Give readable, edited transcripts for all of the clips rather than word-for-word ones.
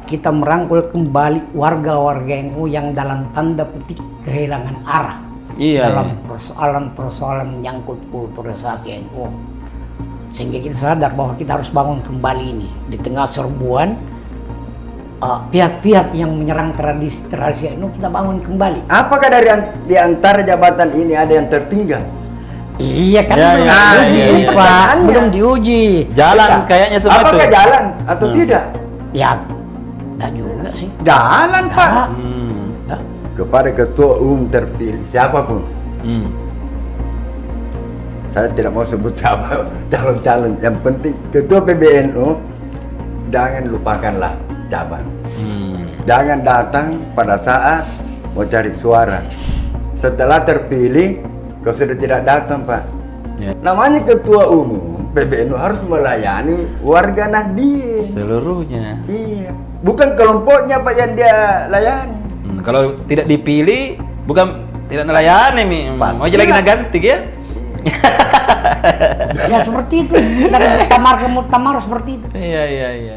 kita merangkul kembali warga-warga NU yang dalam tanda petik kehilangan arah dalam persoalan-persoalan menyangkut kulturalisasi NU. Sehingga kita sadar bahwa kita harus bangun kembali ini di tengah serbuan pihak-pihak yang menyerang tradisi NU, kita bangun kembali. Apakah di antara jabatan ini ada yang tertinggal? Iya kan, iya. Pak, belum diuji. Jalan kayaknya semua itu. Apakah jalan atau tidak? Ya, tak juga sih. Jalan, Pak. Dah. Kepada ketua umum terpilih siapapun. Saya tidak mau sebut siapa calon-calon. Yang penting ketua PBNU jangan lupakanlah jabat. Jangan datang pada saat mau cari suara. Setelah terpilih, kau sudah tidak datang, Pak. Ya. Namanya ketua umum PBNU harus melayani warga Nahdien Seluruhnya. Iya, bukan kelompoknya Pak yang dia layani. Kalau tidak dipilih, bukan tidak melayani, mau lagi ganti ya? Ya seperti itu. Dari muktamar ke muktamar seperti itu. Iya.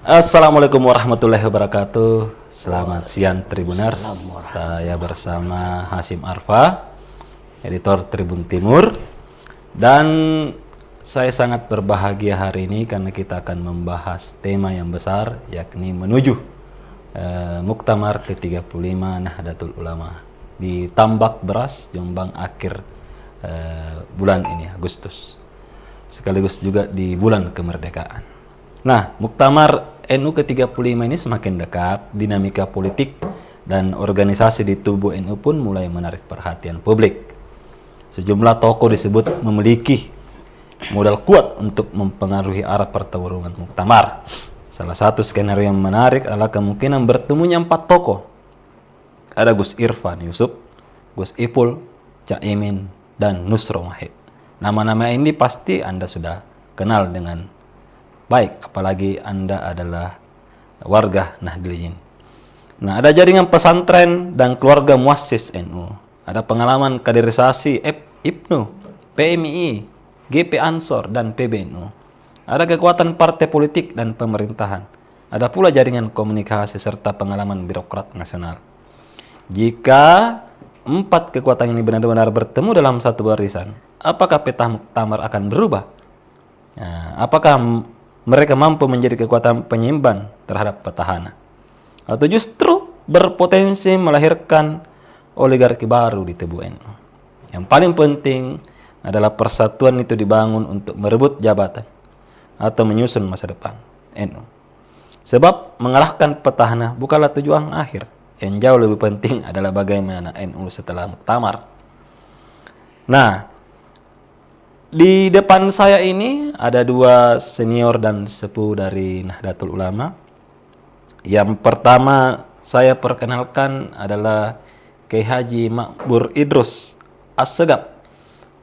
Assalamualaikum warahmatullahi wabarakatuh. Selamat siang Tribuners. Saya bersama Hasyim Arfa, editor Tribun Timur. Dan saya sangat berbahagia hari ini karena kita akan membahas tema yang besar, yakni menuju Muktamar ke-35 Nahdlatul Ulama di Tambak Beras, Jombang akhir bulan ini, Agustus. Sekaligus juga di bulan kemerdekaan. Nah, Muktamar NU ke-35 ini semakin dekat, dinamika politik dan organisasi di tubuh NU pun mulai menarik perhatian publik. Sejumlah tokoh disebut memiliki modal kuat untuk mempengaruhi arah pertarungan Muktamar. Salah satu skenario yang menarik adalah kemungkinan bertemunya 4 tokoh. Ada Gus Irfan Yusuf, Gus Ipul, Cak Imin, dan Nusron Wahid. Nama-nama ini pasti Anda sudah kenal dengan baik, apalagi Anda adalah warga Nahdliyin. Nah, ada jaringan pesantren dan keluarga muassis NU. Ada pengalaman kaderisasi IPNU, PMI, GP Ansor, dan PBNU. Ada kekuatan partai politik dan pemerintahan. Ada pula jaringan komunikasi serta pengalaman birokrat nasional. Jika 4 kekuatan ini benar-benar bertemu dalam satu barisan, apakah peta Muktamar akan berubah? Nah, apakah mereka mampu menjadi kekuatan penyeimbang terhadap petahana, atau justru berpotensi melahirkan oligarki baru di tubuh NU? Yang paling penting adalah persatuan itu dibangun untuk merebut jabatan atau menyusun masa depan NU. Sebab mengalahkan petahana bukanlah tujuan akhir. Yang jauh lebih penting adalah bagaimana NU setelah Muktamar. Nah, di depan saya ini ada 2 senior dan sepuh dari Nahdlatul Ulama. Yang pertama saya perkenalkan adalah Kiai Haji Makbur Idrus Assegaf.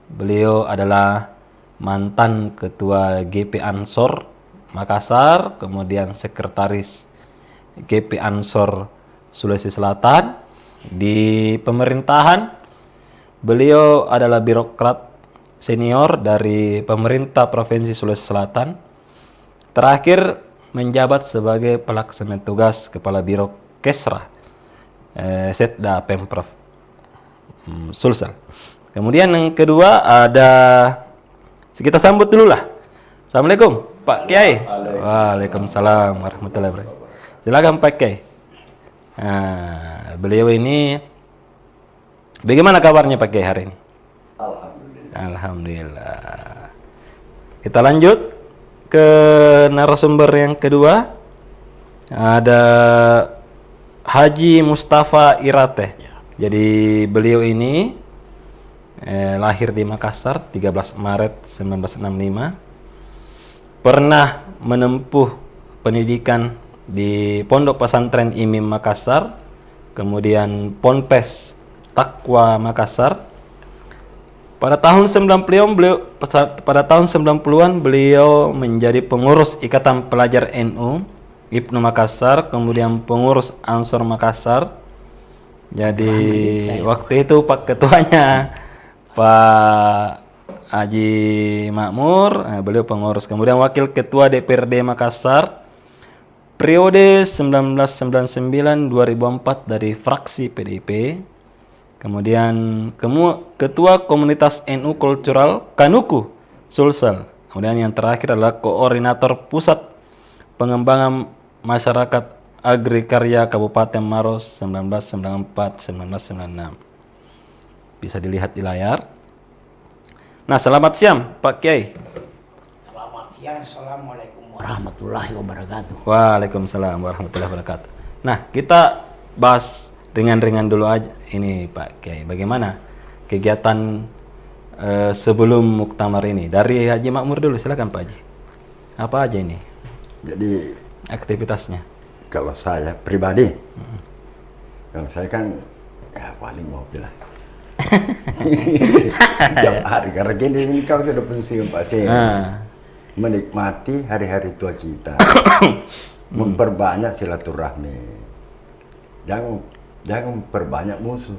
Beliau adalah mantan ketua GP Ansor Makassar, kemudian sekretaris GP Ansor Sulawesi Selatan. Di pemerintahan, beliau adalah birokrat senior dari pemerintah Provinsi Sulawesi Selatan. Terakhir menjabat sebagai pelaksana tugas Kepala Biro Kesra Setda Pemprov Sulsel. Kemudian yang kedua ada, kita sambut dulu lah. Assalamualaikum Pak Kiai. Waalaikumsalam warahmatullahi wabarakatuh. Silakan Pak Kiai. Nah, beliau ini bagaimana kabarnya Pak Kiai hari ini? Alhamdulillah. Kita lanjut ke narasumber yang kedua. Ada Haji Mustafa Irate. Jadi beliau ini lahir di Makassar 13 Maret 1965. Pernah menempuh pendidikan di Pondok Pesantren Imim Makassar, kemudian Ponpes Taqwa Makassar. Pada tahun 90-an beliau menjadi pengurus Ikatan Pelajar NU Ibnu Makassar, kemudian pengurus Ansor Makassar. Jadi waktu itu Pak Ketuanya Pak Haji Makmur, beliau pengurus. Kemudian Wakil Ketua DPRD Makassar periode 1999-2004 dari fraksi PDIP. Kemudian Ketua Komunitas NU Kultural Kanuku Sulsel. Kemudian yang terakhir adalah Koordinator Pusat Pengembangan Masyarakat Agrikarya Kabupaten Maros 1994-1996. Bisa dilihat di layar. Nah, selamat siang Pak Kiai. Selamat siang, Assalamualaikum warahmatullahi wabarakatuh. Waalaikumsalam warahmatullahi wabarakatuh. Nah, kita bahas ringan-ringan dulu aja ini Pak Kiai. Bagaimana kegiatan sebelum muktamar ini? Dari Haji Makmur dulu, silakan Pak Haji. Apa aja ini? Jadi Aktivitasnya. kalau saya pribadi, kalau saya kan ya paling mau bilang tiap hari karena gini ini kau sudah pensiun Pak Sen. Menikmati hari-hari tua kita, memperbanyak silaturahmi, jangan memperbanyak musuh.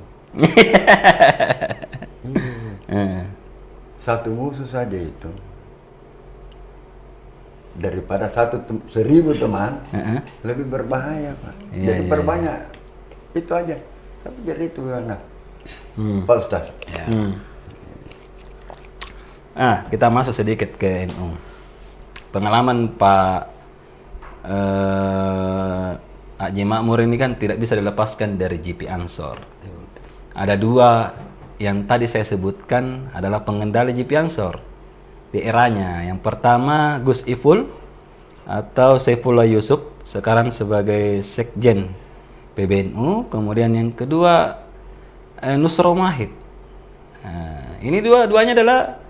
Satu musuh saja itu daripada 1.000 teman lebih berbahaya Pak. Jadi perbanyak itu aja. Tapi jadi itu nah. Pak Ustaz. Kita masuk sedikit ke NU. Pengalaman Pak Haji Makmur ini kan tidak bisa dilepaskan dari GP Ansor. Ada dua yang tadi saya sebutkan adalah pengendali GP Ansor di eranya. Yang pertama Gus Ipul atau Saifullah Yusuf, sekarang sebagai Sekjen PBNU. Kemudian yang kedua Nusro Mahid. Ini dua-duanya adalah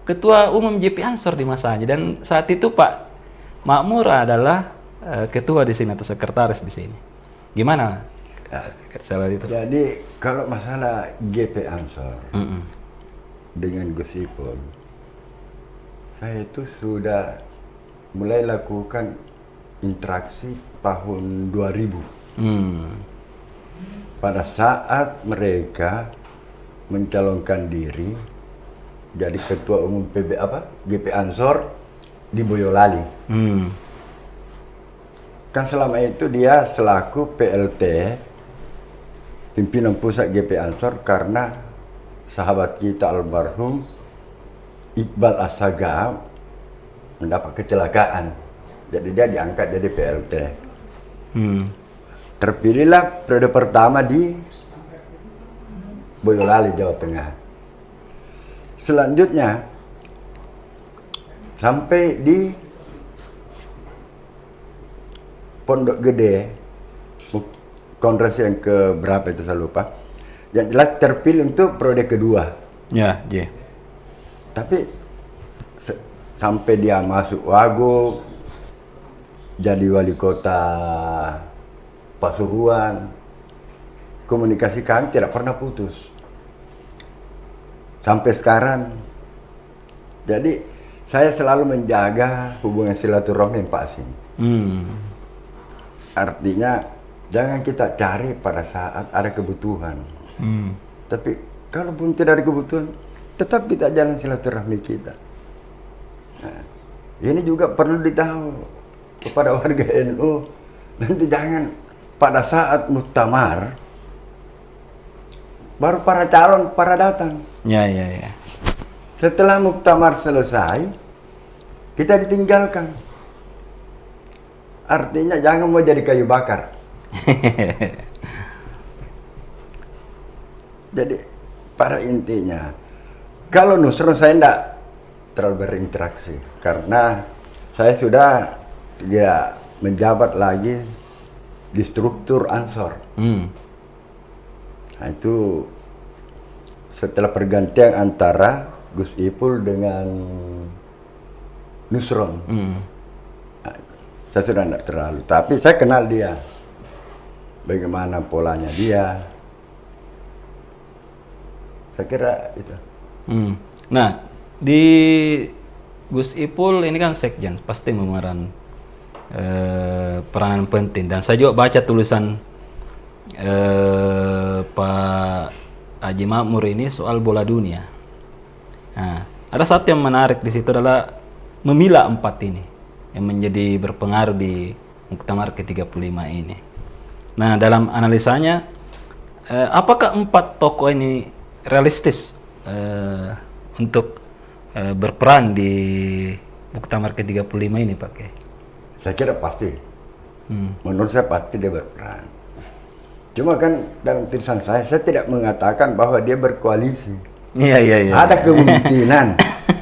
Ketua Umum GP Ansor di masanya, dan saat itu Pak Makmur adalah ketua di sini atau sekretaris di sini. Gimana? Salah itu. Jadi kalau masalah GP Ansor dengan Gus Ipul, saya itu sudah mulai lakukan interaksi tahun 2000. Pada saat mereka mencalonkan diri jadi ketua umum GP Ansor di Boyolali. Kan selama itu dia selaku PLT pimpinan pusat GP Ansor karena sahabat kita almarhum Iqbal Asaga mendapat kecelakaan. Jadi dia diangkat jadi PLT. Terpilihlah periode pertama di Boyolali, Jawa Tengah. Selanjutnya sampai di Pondok Gede, kongres yang ke berapa itu saya lupa. Yang jelas terpilih untuk periode kedua. Ya, Tapi sampai dia masuk Wagub, jadi wali kota Pasuruan, komunikasi kami tidak pernah putus. Sampai sekarang. Jadi saya selalu menjaga hubungan silaturahmi Pak Asim. Artinya jangan kita cari pada saat ada kebutuhan. Tapi kalaupun tidak ada kebutuhan, tetap kita jalan silaturahmi kita. Nah, ini juga perlu ditahu kepada warga NU. Nanti jangan pada saat muktamar baru para calon datang. Ya. Setelah muktamar selesai, kita ditinggalkan. Artinya jangan mau jadi kayu bakar. Jadi pada intinya, kalau Nusron saya tidak terlalu berinteraksi karena saya sudah tidak menjabat lagi di struktur Ansor. Nah, itu setelah pergantian antara Gus Ipul dengan Nusron. Nah, saya sudah tidak terlalu, tapi saya kenal dia. Bagaimana polanya dia. Saya kira itu. Nah, di Gus Ipul ini kan sekjen, pasti memeran peranan penting. Dan saya juga baca tulisan Pak Haji Makmur ini soal bola dunia. Nah, ada satu yang menarik di situ adalah memilah 4 ini yang menjadi berpengaruh di Muktamar ke-35 ini. Nah, dalam analisanya, apakah 4 tokoh ini realistis untuk berperan di Muktamar ke-35 ini, Pak Kiai? Saya kira pasti. Menurut saya pasti dia berperan. Cuma kan dalam tulisan saya tidak mengatakan bahwa dia berkoalisi. Iya. Ada kemungkinan.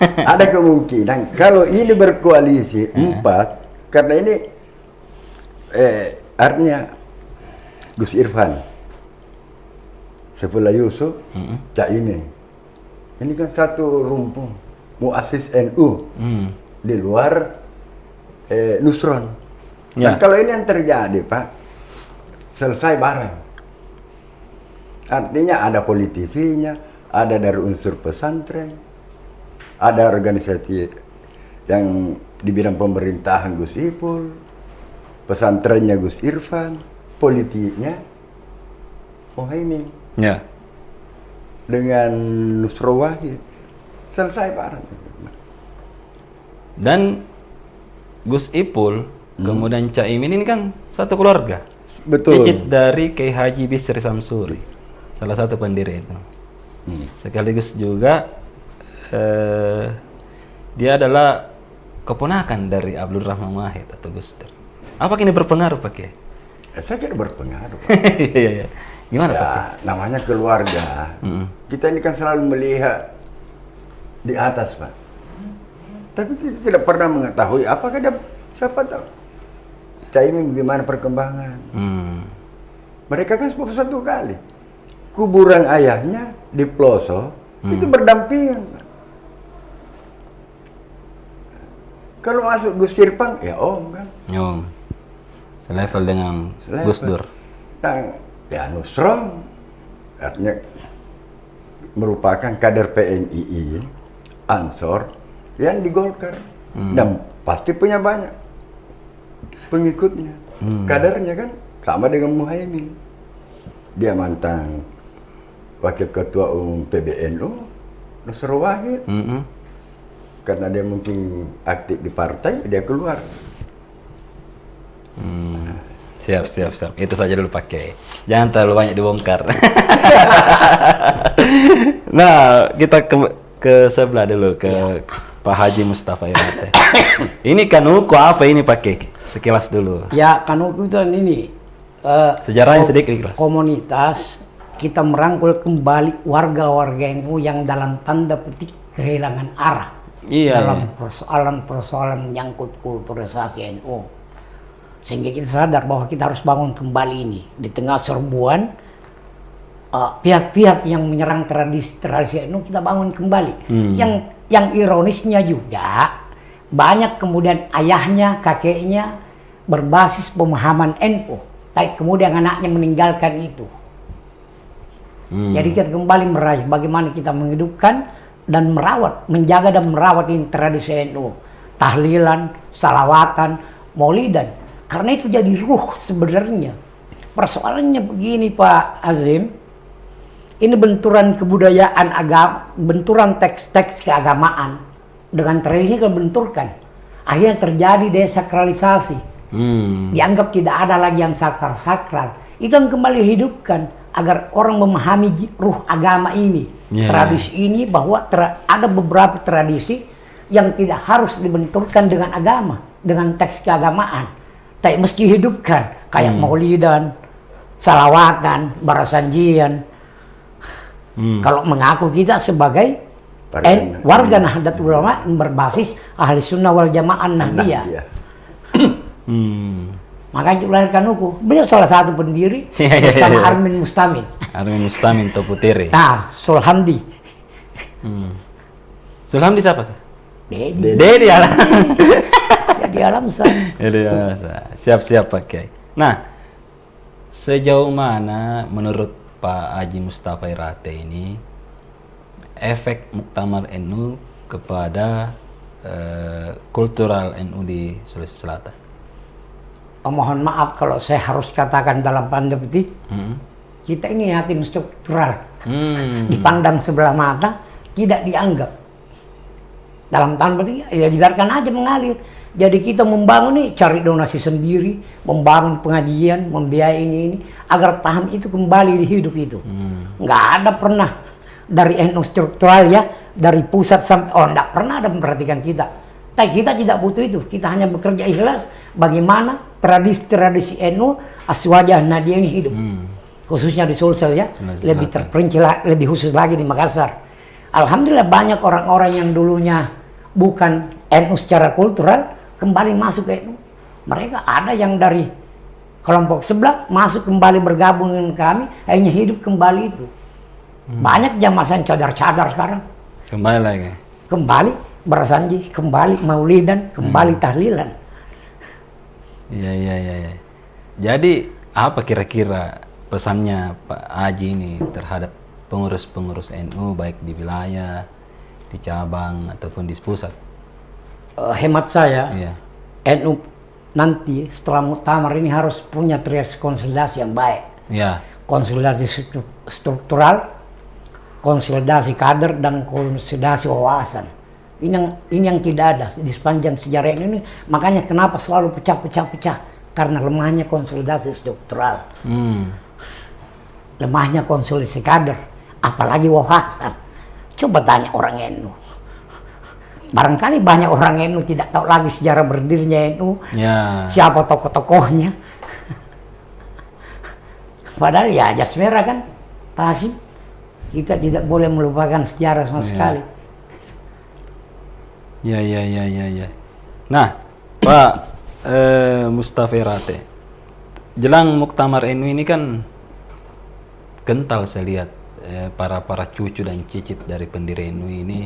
Ada kemungkinan kalau ini berkoalisi 4, karena ini artinya Gus Irfan, Saifullah Yusuf, Caimin. Ini kan satu rumpun muassis NU di luar Nusron. Dan kalau ini yang terjadi, Pak, selesai bareng. Artinya ada politisinya, ada dari unsur pesantren, ada organisasi yang di bidang pemerintahan Gus Ipul, pesantrennya Gus Irfan, politiknya Muhaimin. Ya. Dengan Nusro Wahid. Selesai bareng. Dan Gus Ipul, kemudian Caimin ini kan satu keluarga. Betul. Cicit dari Kiai Haji Bisri Samsuri, salah satu pendiri itu. Sekaligus juga dia adalah keponakan dari Abdul Rahman Wahid atau Gus Dur. Apakah ini berpengaruh, Pak Kiai? Saya kira berpengaruh, Pak. Iya. Gimana, Pak? Namanya keluarga. Kita ini kan selalu melihat di atas, Pak. Tapi kita tidak pernah mengetahui apakah dia, siapa tahu. Caimin bagaimana perkembangan. Mereka kan satu kali. Kuburan ayahnya di pelosok itu berdampingan, Pak. Kalau masuk Gus Irfan, ya Om kan. Selevel dengan Gus Dur. Nah, ya Nusron artinya merupakan kader PNII, Ansor yang di Golkar dan pasti punya banyak pengikutnya, kadernya kan sama dengan Muhaimin. Dia mantan wakil ketua umum PBNU, Nusro Wahid. Karena dia mungkin aktif di partai, dia keluar. Siap. Itu saja dulu pakai. Jangan terlalu banyak dibongkar. Nah, kita ke sebelah dulu ke Pak Haji Mustafa Irate. Ini Kanuku apa ini pakai? Sekilas dulu. Ya, Kanuku itu ini sejarahnya sedikit. Komunitas kita merangkul kembali warga-warga NU yang dalam tanda petik kehilangan arah dalam persoalan menyangkut kulturisasi NU. Sehingga kita sadar bahwa kita harus bangun kembali ini di tengah serbuan pihak-pihak yang menyerang tradisi NU, kita bangun kembali. Yang ironisnya juga banyak kemudian ayahnya, kakeknya berbasis pemahaman NU, tapi kemudian anaknya meninggalkan itu. Jadi kita kembali meraih bagaimana kita menghidupkan dan merawat, menjaga dan merawat ini tradisi NU, tahlilan, salawatan, maulidan. Karena itu jadi ruh sebenarnya. Persoalannya begini, Pak Azim. Ini benturan kebudayaan agama, benturan teks-teks keagamaan dengan tradisi kebenturkan. Akhirnya terjadi desakralisasi. Dianggap tidak ada lagi yang sakral-sakral. Itu yang kembali hidupkan agar orang memahami ruh agama ini. Tradisi ini bahwa ada beberapa tradisi yang tidak harus dibenturkan dengan agama, dengan teks keagamaan. Tapi meski hidupkan, kayak maulidan, salawatan, barasanjian. Kalau mengaku kita sebagai warga Nahdlatul Ulama yang berbasis ahli sunnah wal jamaah Nahdliyah. Makanya dilahirkan Kanuku. Beliau salah satu pendiri bersama Armin Mustamin. Armin Mustamin Toputiri. Nah, Sulhamdi. Sulham di siapa? Dedi. Dedi Alam. Jadi alam sana. Dedi Alam. Siap-siap Pak Kiai. Nah, sejauh mana menurut Pak Haji Mustafa Irate ini efek Muktamar NU kepada kultural NU di Sulawesi Selatan? Mohon maaf kalau saya harus katakan dalam tanda petik, kita ini yatim struktural. Dipandang sebelah mata, tidak dianggap. Dalam tanda petik, ya dibiarkan aja mengalir. Jadi kita membangun nih, cari donasi sendiri, membangun pengajian, membiayai ini, agar paham itu kembali di hidup itu. Nggak ada pernah dari NU struktural ya, dari pusat sampai, nggak pernah ada memperhatikan kita. Tapi kita tidak butuh itu, kita hanya bekerja ikhlas, bagaimana tradisi-tradisi NU Aswajah Nadia ini hidup. Khususnya di Sulsel ya, lebih terperinci, lebih khusus lagi di Makassar. Alhamdulillah banyak orang-orang yang dulunya bukan NU secara kultural, kembali masuk ke NU. Mereka ada yang dari kelompok sebelah, masuk kembali bergabung dengan kami, hanya hidup kembali itu. Banyak jamaah yang cadar-cadar sekarang. Kembali lagi? Kembali bersanji, kembali maulidan, kembali tahlilan. Iya. Jadi apa kira-kira pesannya Pak Haji ini terhadap pengurus-pengurus NU baik di wilayah, di cabang ataupun di pusat? Hemat saya, NU nanti setelah muktamar ini harus punya trias konsolidasi yang baik. Konsolidasi struktural, konsolidasi kader, dan konsolidasi wawasan. Ini yang tidak ada di sepanjang sejarah ini. Makanya kenapa selalu pecah, karena lemahnya konsolidasi struktural, lemahnya konsolidasi kader, apalagi wawasan. Coba tanya orang NU. Barangkali banyak orang NU tidak tahu lagi sejarah berdirinya NU, siapa tokoh-tokohnya. Padahal ya jas merah kan, pasti kita tidak boleh melupakan sejarah sama sekali. Ya. Nah, Pak Mustafa Irate, jelang Muktamar NU ini kan kental saya lihat para cucu dan cicit dari pendiri NU ini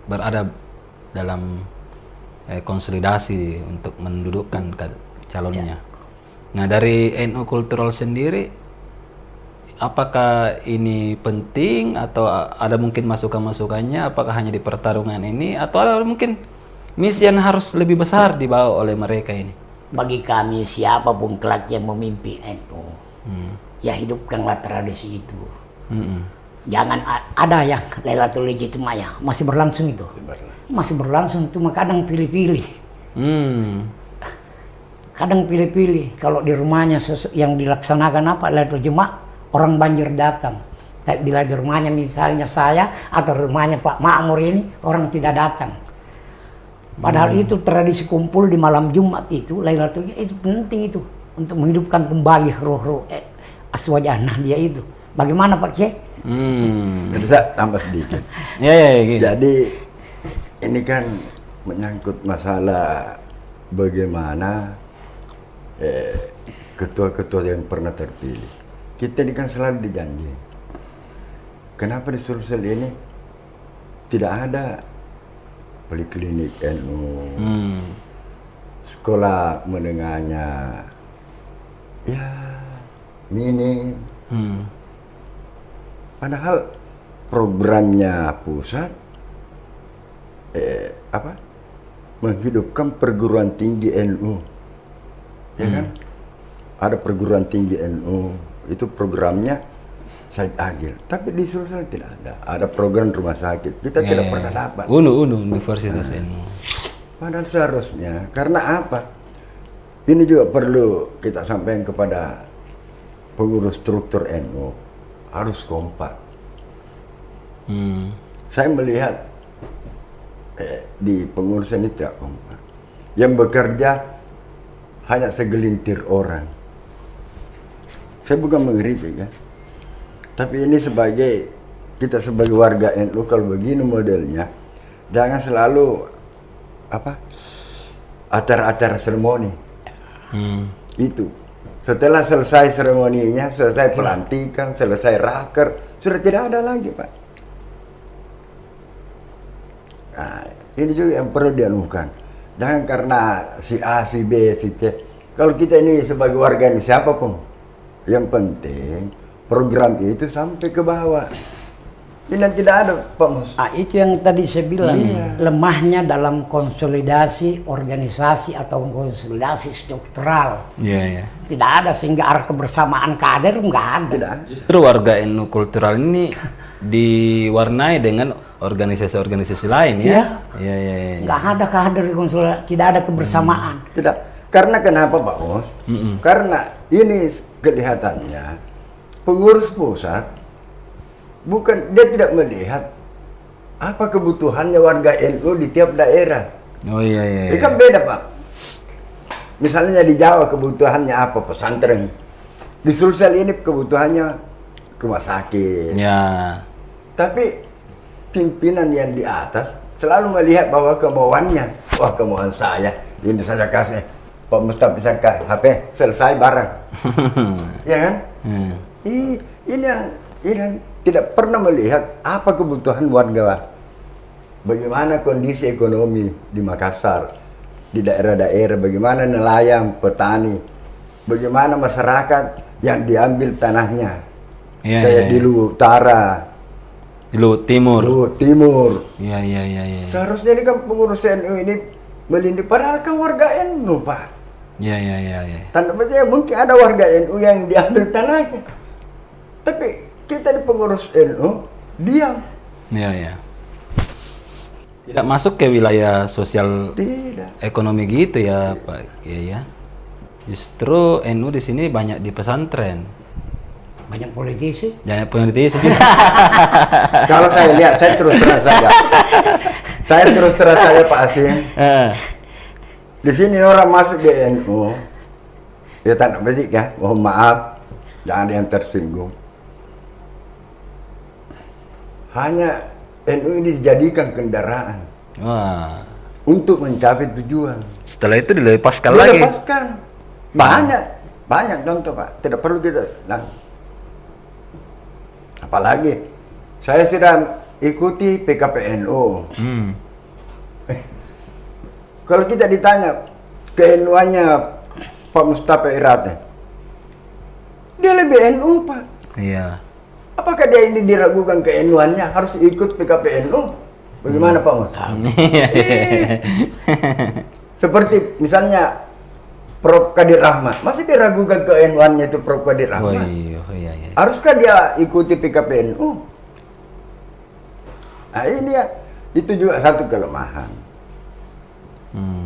berada dalam konsolidasi untuk mendudukkan calonnya. Nah, dari NU Kultural sendiri, apakah ini penting atau ada mungkin masukan-masukannya? Apakah hanya di pertarungan ini atau ada mungkin misi yang harus lebih besar dibawa oleh mereka ini? Bagi kami siapapun kelak yang memimpin NU, ya hidupkanlah tradisi itu. Jangan ada yang Lailatul Ijtimai ya, masih berlangsung itu. Masih berlangsung, cuma kadang pilih-pilih. Kadang pilih-pilih. Kalau di rumahnya yang dilaksanakan apa Lailatul Ijtimai, orang banjir datang. Tapi bila di rumahnya misalnya saya atau rumahnya Pak Makmur ini, orang tidak datang. Padahal itu tradisi kumpul di malam Jumat itu, Lailatul Ijtimai itu penting itu untuk menghidupkan kembali roh-roh Aswajah Nadia itu. Bagaimana Pak Kiai? Bisa tambah sedikit. Gitu. Jadi ini kan menyangkut masalah bagaimana ketua-ketua yang pernah terpilih. Kita ini kan selalu dijanji. Kenapa di Sulsel ini tidak ada poliklinik NU, sekolah menengahnya ya minim. Padahal programnya pusat menghidupkan perguruan tinggi NU, ya kan? Ada perguruan tinggi NU, itu programnya Said Agil. Tapi di Sulsel tidak ada. Ada program rumah sakit, kita tidak pernah dapat. UNU Universitas NU. Padahal seharusnya, karena apa? Ini juga perlu kita sampaikan kepada pengurus struktur NU. Harus kompak. Saya melihat di pengurus ini tidak kompak. Yang bekerja hanya segelintir orang. Saya bukan mengkritik ya. Tapi ini kita sebagai warga NU, kalau begini modelnya, jangan selalu acara-acara seremoni. Itu. Setelah selesai seremoninya, selesai pelantikan, selesai raker, sudah tidak ada lagi Pak. Nah, ini juga yang perlu dianukan. Jangan karena si A, si B, si C. Kalau kita ini sebagai warga ini siapapun, yang penting program itu sampai ke bawah. Ini yang tidak ada, Pak Mus. Itu yang tadi saya bilang, Iya. lemahnya dalam konsolidasi organisasi atau konsolidasi struktural. Iya, iya. Tidak ada, sehingga arah kebersamaan kader nggak ada. Tidak. Justru warga NU kultural ini diwarnai dengan organisasi-organisasi lain ya. Iya, iya, iya. Nggak ada kader konsolidasi, tidak ada kebersamaan. Tidak. Karena kenapa, Pak Mus? Karena ini kelihatannya pengurus pusat dia tidak melihat apa kebutuhannya warga NU di tiap daerah. Oh iya, iya. Ini kan beda, Pak. Misalnya di Jawa kebutuhannya apa? Pesantren. Di Sulsel ini kebutuhannya rumah sakit. Ya. Tapi pimpinan yang di atas selalu melihat bahwa kemauannya, wah kemauan saya, ini saja kasih Pak Mustafa bisa HP, selesai barang. Ya kan? Ini yang tidak pernah melihat apa kebutuhan warga. Bagaimana kondisi ekonomi di Makassar, di daerah-daerah, bagaimana nelayan, petani, bagaimana masyarakat yang diambil tanahnya. Iya, Kayak iya, di Luwu Utara, di Luwu Timur. Luwu Timur. Iya, iya, iya, iya. Seharusnya ini kan pengurus NU ini melindungi, padahal kan warga NU, Pak. Iya, iya, iya, iya. Tanda petik mungkin ada warga NU yang diambil tanahnya. Tapi kita di pengurus NU diam. Iya, iya. Tidak masuk ke wilayah sosial Tidak. ekonomi gitu ya, Pak. Iya, ya. Justru NU di sini banyak di pesantren. Banyak politisi. Jangan politisi juga. Kalau saya lihat, saya terus terang saja. Saya terus terang saja, Pak Asim. Di sini orang masuk di NU, ya tanda petik ya, mohon maaf, jangan ada yang tersinggung. Hanya NU ini dijadikan kendaraan Wah. untuk mencapai tujuan. Setelah itu dilepaskan lagi. Dilepaskan. Banyak contoh, Pak. Tidak perlu kita. Nah, apalagi saya sudah ikuti PKPNU. Kalau kita ditanya ke-NU-nya Pak Mustafa Irate, dia lebih NU, Pak. Iya. Apakah dia ini diragukan ke-NU-nya harus ikut PKPNU? Bagaimana, Pak Mus? Seperti misalnya Prof. Kadir Rahmat, masih diragukan ke-NU-nya itu Prof. Kadir Oh Rahmat. iya, iya, iya. Haruskah dia ikuti PKPNU? Nah ini ya, itu juga satu kelemahan.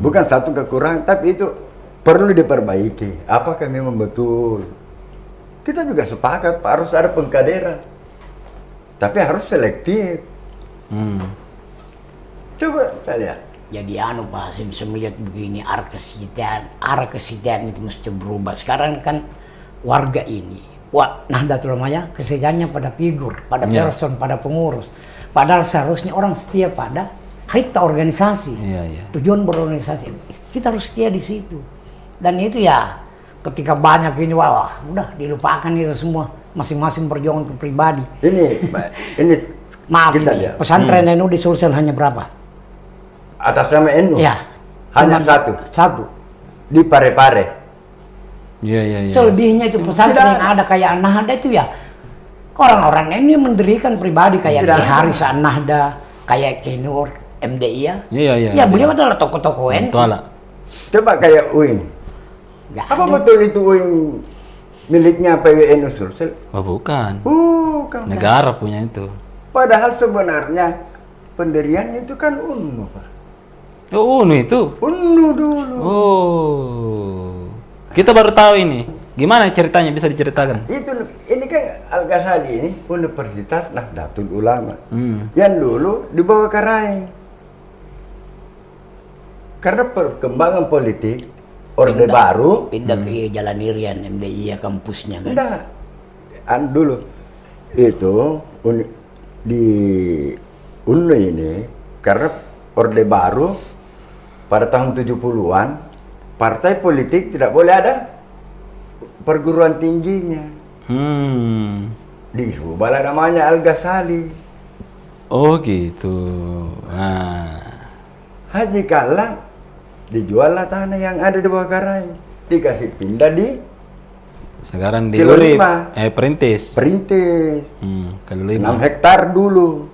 Bukan satu kekurangan, tapi itu perlu diperbaiki. Apakah memang betul? Kita juga sepakat, Pak, harus ada pengkaderan. Tapi harus selektif. Coba saya lihat. Jadi Pak Hasim, saya melihat begini, arah kesetiaan itu mesti berubah. Sekarang kan warga ini, Nahdlatul Ulama kesetiaannya pada figur, pada person, pada pengurus. Padahal seharusnya orang setia pada kita organisasi. Tujuan berorganisasi. Kita harus setia di situ. Dan itu ya, ketika banyak ini, wah, udah dilupakan itu semua. Masing-masing perjuangan untuk pribadi. Ini Maaf, kita ini, lihat. pesantren NU di Sulsel hanya berapa? Atas nama NU? Ya. Hanya Satu. Di Pare-Pare. Iya, iya, iya. Selebihnya itu pesantren yang ada kayak Nahda itu ya orang-orang ini mendirikan pribadi kayak Ki Haris Nahda, kayak Ki Nur, MDI ya. Iya, iya. Ya beliau adalah tokoh-tokoh NU. Coba kayak UIN. Apa betul itu UIN miliknya PWNU Sulsel? Oh, bukan. Bukan. Negara punya itu. Padahal sebenarnya pendiriannya itu kan UNU, Pak. Oh, UNU itu? UNU dulu. Oh. Kita baru tahu ini. Gimana ceritanya, bisa diceritakan? Ini kan Al-Ghazali ini Universitas Nahdlatul Ulama. Yang dulu dibawa ke Raing. Karena perkembangan politik Orde Baru pindah ke Jalan Irian MDI ya, kampusnya kan. enggak. Dulu itu di UNU ini karena Orde Baru pada tahun 70-an partai politik tidak boleh ada perguruan tingginya. Diubahlah namanya Al-Ghazali. Oh gitu. Nah, Haji kalah, dijuallah tanah yang ada di bawah Karai, dikasih pindah di sekarang di Kilo Urip, 5. Perintis. Perintis. Kilo 6 5. hektar dulu.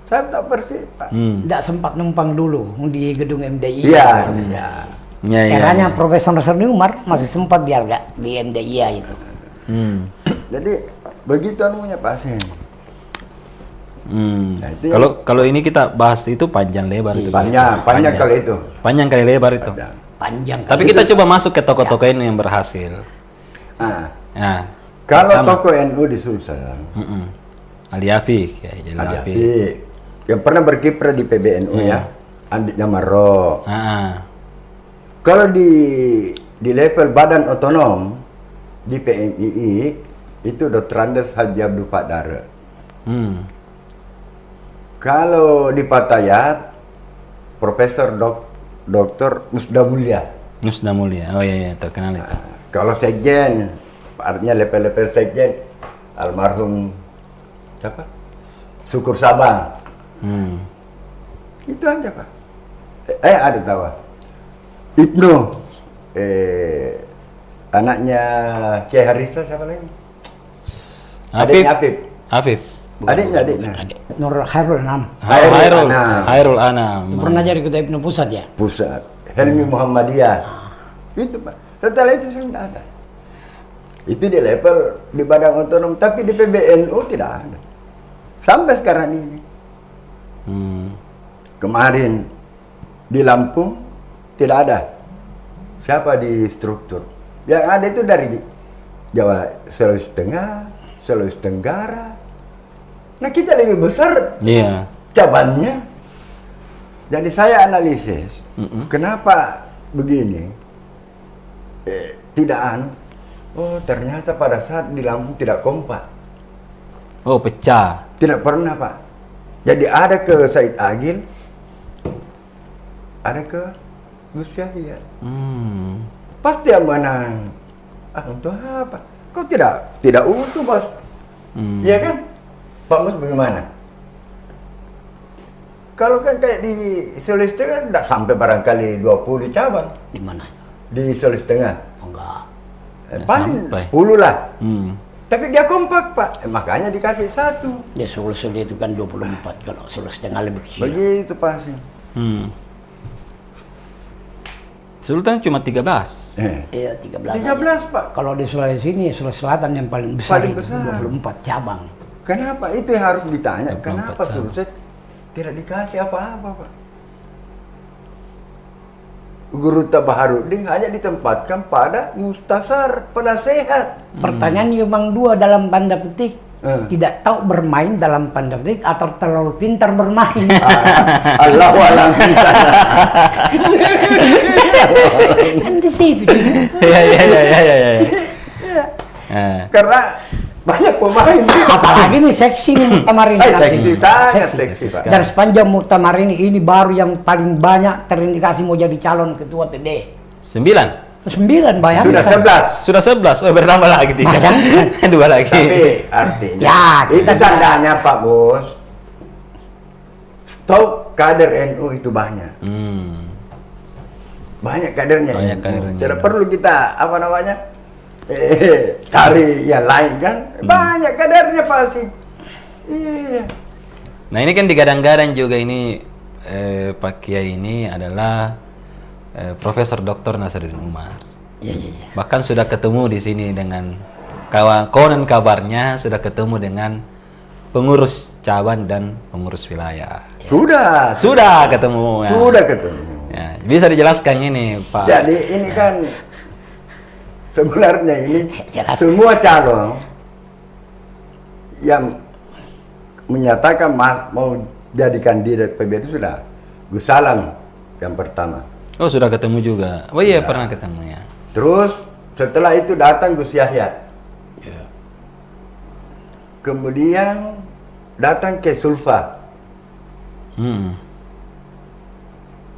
Saya tak persis, Pak. Tidak sempat numpang dulu di gedung MDI. Iya, iya. Ya, ya. Eranya Profesor Nasruddin Umar masih sempat dia agak di MDI itu. Jadi begitu anunya Pak Sen. Nah, itu Kalau ini kita bahas itu panjang lebar itu. panjang kalau itu. Panjang kali lebar itu. Panjang. Tapi kita coba masuk ke tokoh-tokoh ini yang berhasil. Ah, Nah, kalau pertama, tokoh NU di Sulsel, Ali Afik, ya, Jalil ada Afik. Afik, yang pernah berkiprah di PBNU ya, Andiknya Marro. Kalau di level badan otonom di PMII itu Dr. Andes Haji Abdul Fadar. Kalau di Patayat Profesor Dr. Musda Mulia. Nusda Mulia. Oh iya, terkenal itu. Kalau sekjen, artinya level-level sekjen, almarhum siapa? Syukur Sabang. Itu aja Pak. Ada tahu. Ibnu, anaknya Kiai Harisa siapa lagi? Adiknya Afif. Afif. Adiknya. Nur Hairul Anam. Hairul Anam. Itu pernah jadi ketua Ibnu Pusat ya? Pusat. Helmi Muhammadiyah. Itu Pak. Setelah itu sudah ada. Itu di level di badan otonom, tapi di PBNU tidak ada. Sampai sekarang ini. Kemarin di Lampung tidak ada. Siapa di struktur? Yang ada itu dari Jawa, Sulawesi Tengah, Sulawesi Tenggara. Nah kita lebih besar cabangnya. Jadi saya analisis, kenapa begini? Oh ternyata pada saat di Lampung tidak kompak. Oh pecah. Tidak pernah Pak. Jadi ada ke Said Agil, ada ke Gus Yahya. Pasti yang menang. Untuk apa? Kok tidak utuh Bos? Iya kan? Pak Mus bagaimana? Kalau kan kayak di Sulawesi Tengah tidak sampai barangkali 20 cabang. Di mana? Di Sulawesi Tengah. Enggak. Paling sampai. 10 lah. Tapi dia kompak Pak. Makanya dikasih 1. Dia Sulawesi itu kan 24, kalau Sulawesi Tengah lebih kecil. Begitu pasti. Sultan cuma 13. Iya, 13. 13 Pak. Kalau di Sulawesi ini, Sulawesi Selatan yang paling besar, Paling itu besar. 24 cabang. Kenapa? Itu yang harus ditanya. 24 Kenapa cabang. Sulsel tidak dikasih apa-apa Pak? Guru Tabaharudin hanya ditempatkan pada mustasar, pada sehat. Pertanyaannya memang dua dalam tanda petik. Tidak tahu bermain dalam tanda petik atau terlalu pintar bermain. Allah walang Kan di situ. Iya. Karena banyak pemain. Apalagi nih seksi nih muktamar ini. Seksi, sangat seksi Pak. Dari sepanjang muktamar ini baru yang paling banyak terindikasi mau jadi calon ketua PB. 9. 9 bayangkan. Sudah 11. Sudah 11. Oh bertambah lagi 3. Bayangkan. 2 lagi. Tapi artinya Ya, itu kita tandanya Pak Bos. Stok kader NU itu banyak. Banyak kadernya. Banyak kadernya. Tidak perlu kita apa namanya? Cari yang lain kan. Banyak kadernya pasti. Iya. Nah ini kan digadang-gadang juga ini Pak Kiai ini adalah Profesor Dr. Nasruddin Umar. Iya. Bahkan sudah ketemu di sini dengan konon kabarnya sudah ketemu dengan pengurus cabang dan pengurus wilayah. Sudah Ketemu. Ya. Sudah ketemu. Ya, bisa dijelaskan ini Pak. Jadi ini kan sebenarnya ini Jelas. semua calon yang menyatakan mau jadi kandidat PB itu sudah Gus Salam yang pertama. Oh sudah ketemu juga. Oh iya pernah ketemu ya. Terus setelah itu datang Gus Yahya. Kemudian datang ke Sulfa.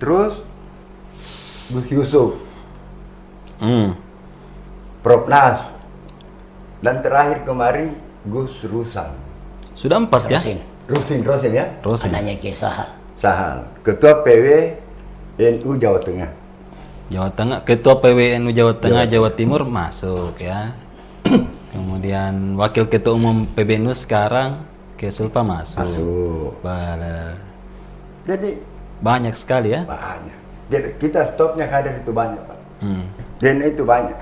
Terus Gus Yusuf, Prof Nas, dan terakhir kemarin Gus Rusal. Sudah 4 ya? Rusin ya. Rosin. Anaknya kisah. Sahal, Ketua PWNU Jawa Tengah. Jawa Tengah, Ketua PWNU Jawa Tengah, Jawa Jawa Timur masuk ya. Kemudian Wakil Ketua Umum PBNU sekarang Kesulpa masuk. Masuk. Jadi Banyak sekali ya. banyak. Jadi kita stopnya kader itu banyak, Pak. Dan itu banyak.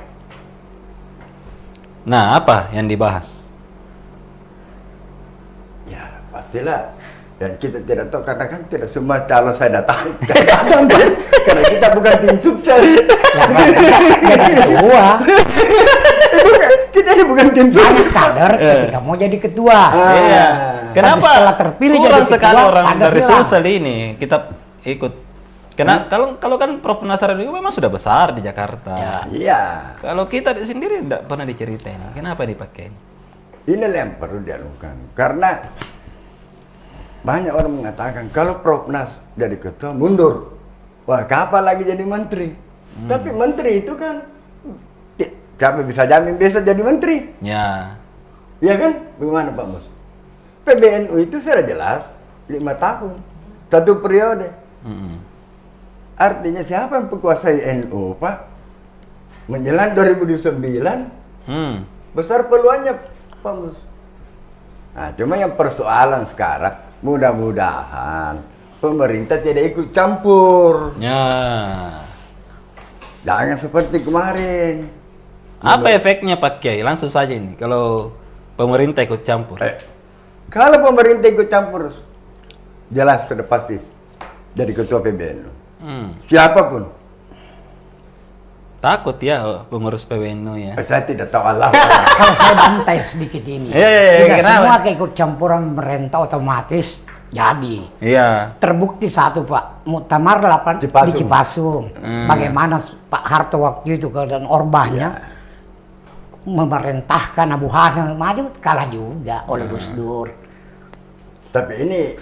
Nah, apa yang dibahas? Ya, pastilah. Dan kita tidak tahu karena kan tidak semua calon saya datang. Karena kita bukan tim sukses. Jadi ketua. Kita ini bukan tim Ada sukses. kader ketika mau jadi ketua. Iya. Kenapa Tapi setelah terpilih kurang jadi sekali ketua, orang kader dari hilang. Sulsel ini kita ikut? Karena kalau kan Prof Nasaruddin memang sudah besar di Jakarta. Ya. Iya. Kalau kita di sendiri tidak pernah diceritain. Kenapa dipakai? Inilah yang perlu dilakukan. Karena banyak orang mengatakan kalau Prof Nas jadi ketua mundur. Wah, kapan lagi jadi menteri? Tapi menteri itu kan siapa bisa jamin bisa jadi menteri? Ya. Ya kan? Bagaimana Pak Mus? PBNU itu sudah jelas 5 tahun, 1 periode. Artinya siapa yang menguasai NU, Pak? Menjelang 2009 besar peluangnya, Pak Mus. Nah, cuma yang persoalan sekarang, mudah-mudahan pemerintah tidak ikut campur. Ya. Jangan seperti kemarin. Apa efeknya Pak Kiai? Langsung saja ini. Kalau pemerintah ikut campur. Kalau pemerintah ikut campur, jelas sudah pasti jadi ketua PBNU. Siapapun. Takut ya pengurus PBNU ya. Saya tidak tahu Allah. Kalau saya bantai sedikit ini. Tidak kenapa? semua keikut campuran pemerintah otomatis jadi. Iya. Terbukti satu Pak, Muktamar 8 Cipasung. di Cipasung. Bagaimana Pak Harto waktu itu dan Orbahnya memerintahkan Abu Hasan maju, kalah juga oleh Gus Dur. Tapi ini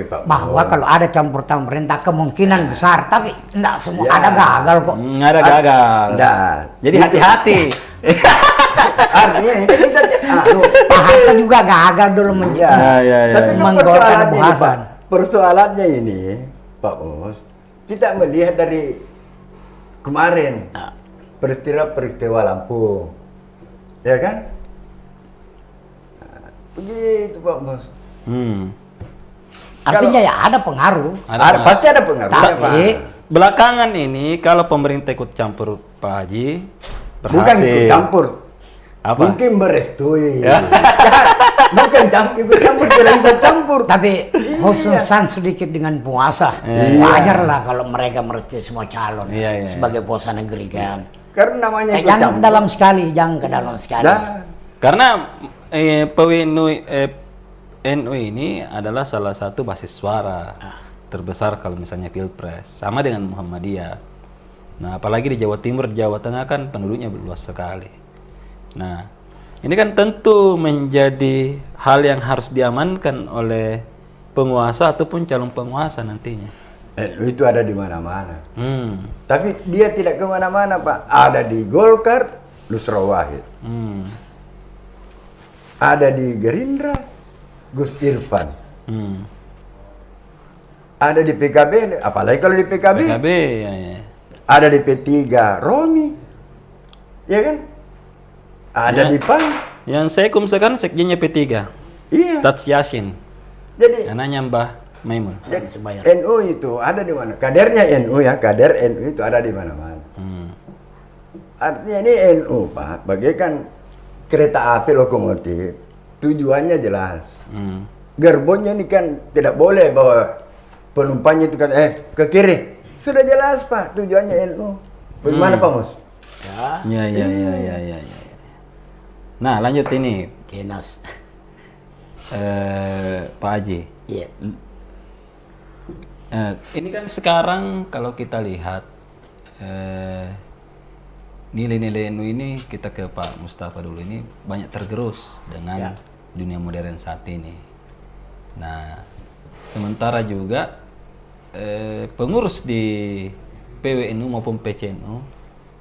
Pak. Bahwa kalau ada campur tangan pemerintah kemungkinan besar, tapi enggak semua Ya. ada gagal kok. Ada gagal. Enggak. Jadi hati-hati. Artinya ini kita Pak Harto juga gagal dulu Ya. Ya. Tapi kan menggolkan persoalannya Abu ini, Pak. Hasan. Persoalannya ini, Pak Mus, kita melihat dari kemarin peristiwa Lampung, ya kan? Nah, begitu Pak Mus. Artinya ya ada pengaruh. Pasti ada pengaruhnya, Pak. Tapi Belakangan ini kalau pemerintah ikut campur Pak Haji berhasil. Bukan ikut campur. Apa? Mungkin merestui. Ya. Bukan ikut campur, tidak ikut campur. Tapi khususan sedikit dengan puasa. Iya. Wajar lah kalau mereka merestui semua calon Iya. sebagai puasa negeri kan. Karena namanya ikut Jangan campur. ke dalam sekali, jangan ke dalam sekali. Nah, Karena NU ini adalah salah satu basis suara terbesar kalau misalnya Pilpres, sama dengan Muhammadiyah. Nah, apalagi di Jawa Timur, Jawa Tengah kan penduduknya luas sekali. Nah, ini kan tentu menjadi hal yang harus diamankan oleh penguasa ataupun calon penguasa nantinya. NU itu ada di mana-mana. Tapi dia tidak kemana-mana, Pak. Ada di Golkar, Nusra Wahid. Ada di Gerindra, Gus Irfan. Ada di PKB, apalagi kalau di PKB. PKB, ya. Ada di P3, Romi. Ya kan? Ada Ya. di PAN. Yang Sekum sekarang sekjennya P3, Iya. Tats Yasin, Jadi anaknya Mbah Maimun. NU itu ada di mana? Kadernya NU ya, kader NU itu ada di mana-mana. Artinya ini NU, Pak, bagaikan kereta api lokomotif. Tujuannya jelas. Gerbongnya ini kan tidak boleh bawa penumpangnya itu kan ke kiri. Sudah jelas, Pak, tujuannya NU. Bagaimana, Pak Mus? Ya. Nah, lanjut ini Kenas. Pak Haji. Iya. Ini kan sekarang kalau kita lihat nilai-nilai NU ini, kita ke Pak Mustafa dulu, ini banyak tergerus dengan dunia modern saat ini. Nah, sementara juga pengurus di PWNU maupun PCNU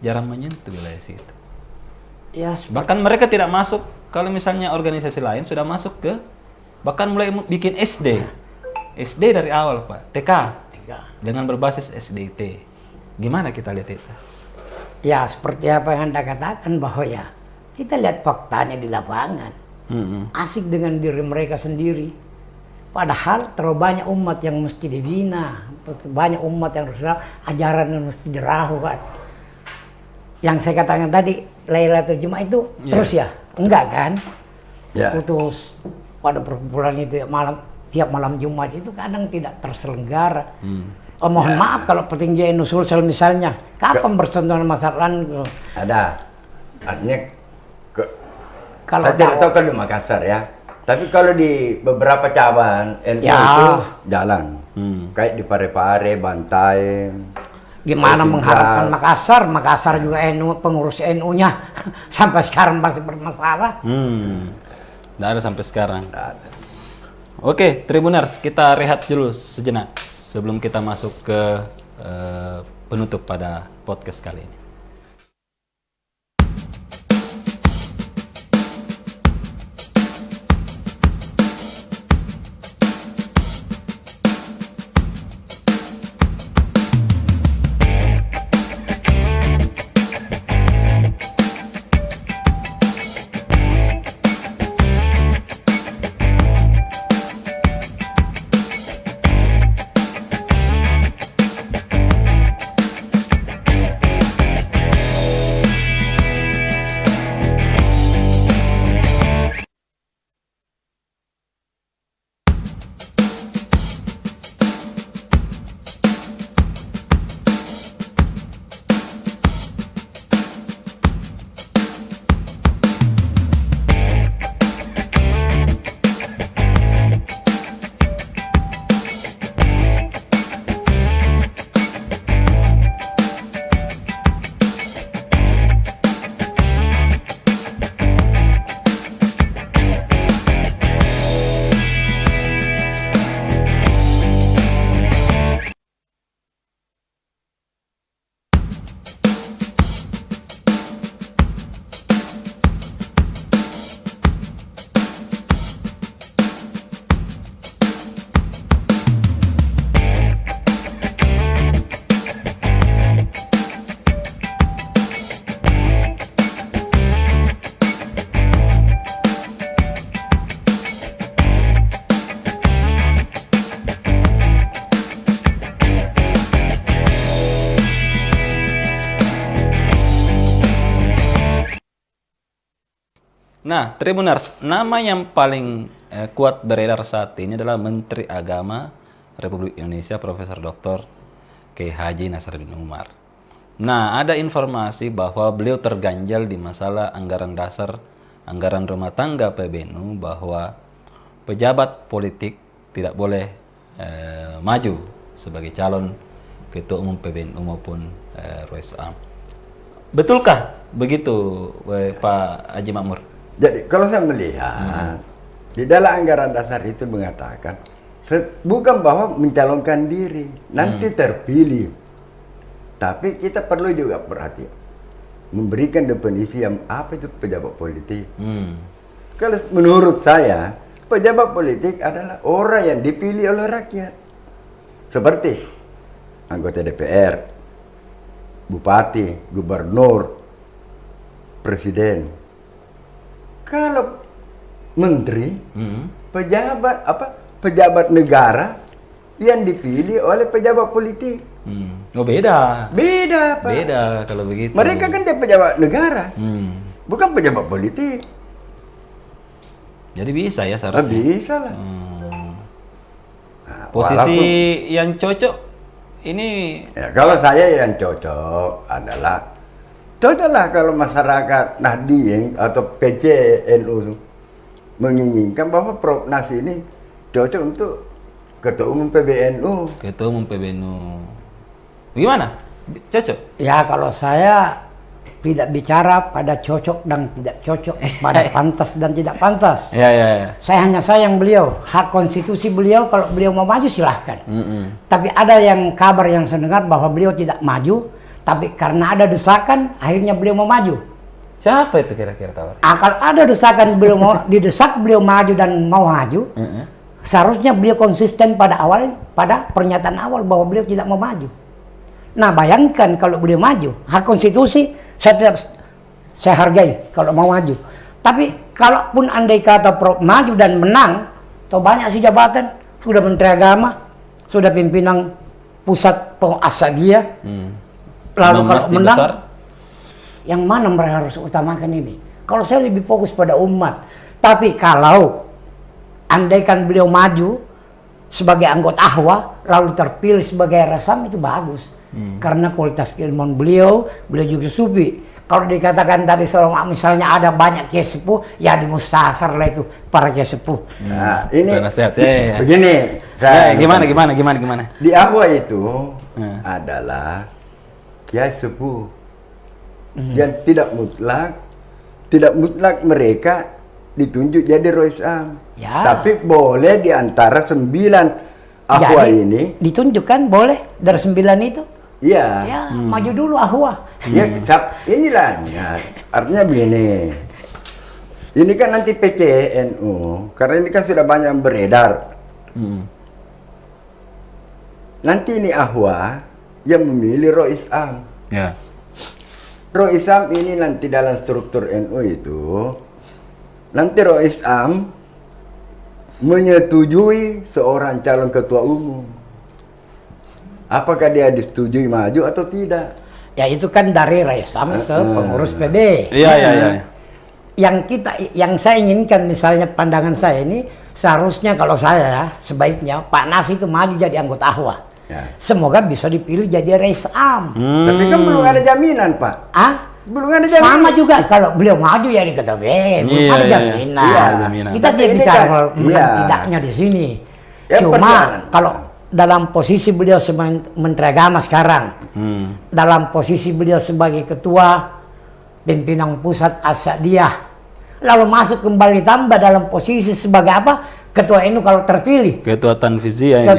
jarang menyentuh wilayah situ. Ya, Bahkan mereka tidak masuk, kalau misalnya organisasi lain sudah masuk ke bahkan mulai bikin SD. SD dari awal Pak, TK. Dengan berbasis SDT. Gimana kita lihat itu? Ya seperti apa yang Anda katakan bahwa ya kita lihat faktanya di lapangan. Asik dengan diri mereka sendiri. Padahal terlalu banyak umat yang mesti dibina, banyak umat yang harus ajaran yang mesti dirahukan. Yang saya katakan tadi, Lailatul Jumat itu terus ya? Enggak kan? Putus pada perkumpulan itu tiap malam Jumat itu kadang tidak terselenggara. Mohon maaf kalau petinggi NU Sulsel misalnya, kapan bersentuhan masalah itu? Ada. Artinya kalau saya tidak tahu kalau di Makassar ya. Tapi kalau di beberapa cabang NU itu jalan. Kayak di Parepare, Bantai. Gimana mengharapkan Makassar? Makassar juga NU, pengurus NU-nya sampai sekarang masih bermasalah. Nggak ada sampai sekarang. Oke, Tribuners, kita rehat dulu sejenak sebelum kita masuk ke penutup pada podcast kali ini. Nah, Tribuners, nama yang paling kuat beredar saat ini adalah Menteri Agama Republik Indonesia Profesor Dr. Kiai Haji Nasaruddin Umar. Nah, ada informasi bahwa beliau terganjal di masalah anggaran dasar, anggaran rumah tangga PBNU, bahwa pejabat politik tidak boleh maju sebagai calon Ketua Umum PBNU maupun RSA. Betulkah begitu, Pak Haji Makmur? Jadi kalau saya melihat di dalam anggaran dasar itu mengatakan bukan bahwa mencalonkan diri nanti terpilih, tapi kita perlu juga perhatian memberikan definisi yang apa itu pejabat politik. Kalau menurut saya pejabat politik adalah orang yang dipilih oleh rakyat, seperti anggota DPR, bupati, gubernur, presiden. Kalau menteri, pejabat negara yang dipilih oleh pejabat politik. Oh beda. Beda Pak. Beda kalau begitu. Mereka kan dia pejabat negara, bukan pejabat politik. Jadi bisa ya seharusnya. Bisa lah. Nah, posisi yang cocok ini. Ya, kalau saya yang cocok adalah cocoklah kalau masyarakat Nahdien atau PCNU menginginkan bahwa Prof Nas ini cocok untuk Ketua Umum PBNU. Ketua Umum PBNU. Gimana? Cocok? Ya kalau saya tidak bicara pada cocok dan tidak cocok, pada pantas dan tidak pantas. Ya. Saya hanya sayang beliau, hak konstitusi beliau, kalau beliau mau maju silahkan. Tapi ada yang kabar yang saya dengar bahwa beliau tidak maju, tapi karena ada desakan, akhirnya beliau mau maju. Siapa itu kira-kira tawar? Kalau ada desakan beliau mau didesak beliau maju dan mau maju, seharusnya beliau konsisten pada pernyataan awal bahwa beliau tidak mau maju. Nah, bayangkan kalau beliau maju, hak konstitusi saya hargai kalau mau maju. Tapi kalaupun andai kata Prof maju dan menang, atau banyak sih jabatan, sudah Menteri Agama, sudah pimpinan pusat Asadiyah, lalu kalau menang, besar, yang mana mereka harus utamakan ini? Kalau saya lebih fokus pada umat. Tapi kalau andaikan beliau maju sebagai anggota Ahwa, lalu terpilih sebagai Resam, itu bagus. Karena kualitas keilmuan beliau juga sufi. Kalau dikatakan tadi misalnya ada banyak kiai sepuh, ya di mustasar lah itu para kiai sepuh. Nah, ini nasihat, ya. Begini. Gimana? Di Ahwa itu adalah kiai sepuh. Yang tidak mutlak mereka ditunjuk jadi Roisam. Ya. Tapi boleh di antara 9 Ahwa ini ditunjukkan, boleh dari 9 itu. Iya. Ya, maju dulu Ahwa. Ya, inilah ya. Artinya begini. Ini kan nanti PCNU, karena ini kan sudah banyak yang beredar. Nanti ini Ahwa yang memilih Roisam. Ya. Roisam ini nanti dalam struktur NU itu, nanti Roisam menyetujui seorang calon ketua umum. Apakah dia disetujui maju atau tidak? Ya itu kan dari Roisam ke pengurus PB. Iya. Yang saya inginkan, misalnya pandangan saya ini, seharusnya kalau saya sebaiknya Pak Nas itu maju jadi anggota Ahwa. Ya. Semoga bisa dipilih jadi Resam. Tapi kan belum ada jaminan, Pak. Belum ada jaminan. Sama juga kalau beliau maju jadi ketua BEM, belum ada jaminan. Kita tidak bicara menang tidaknya di sini. Ya, cuma kalau dalam posisi beliau sebagai Menteri Agama sekarang, dalam posisi beliau sebagai ketua pimpinan pusat Asadiyah, lalu masuk kembali tambah dalam posisi sebagai apa? Ketua NU kalau terpilih. Ketua Tanfiziyah ini.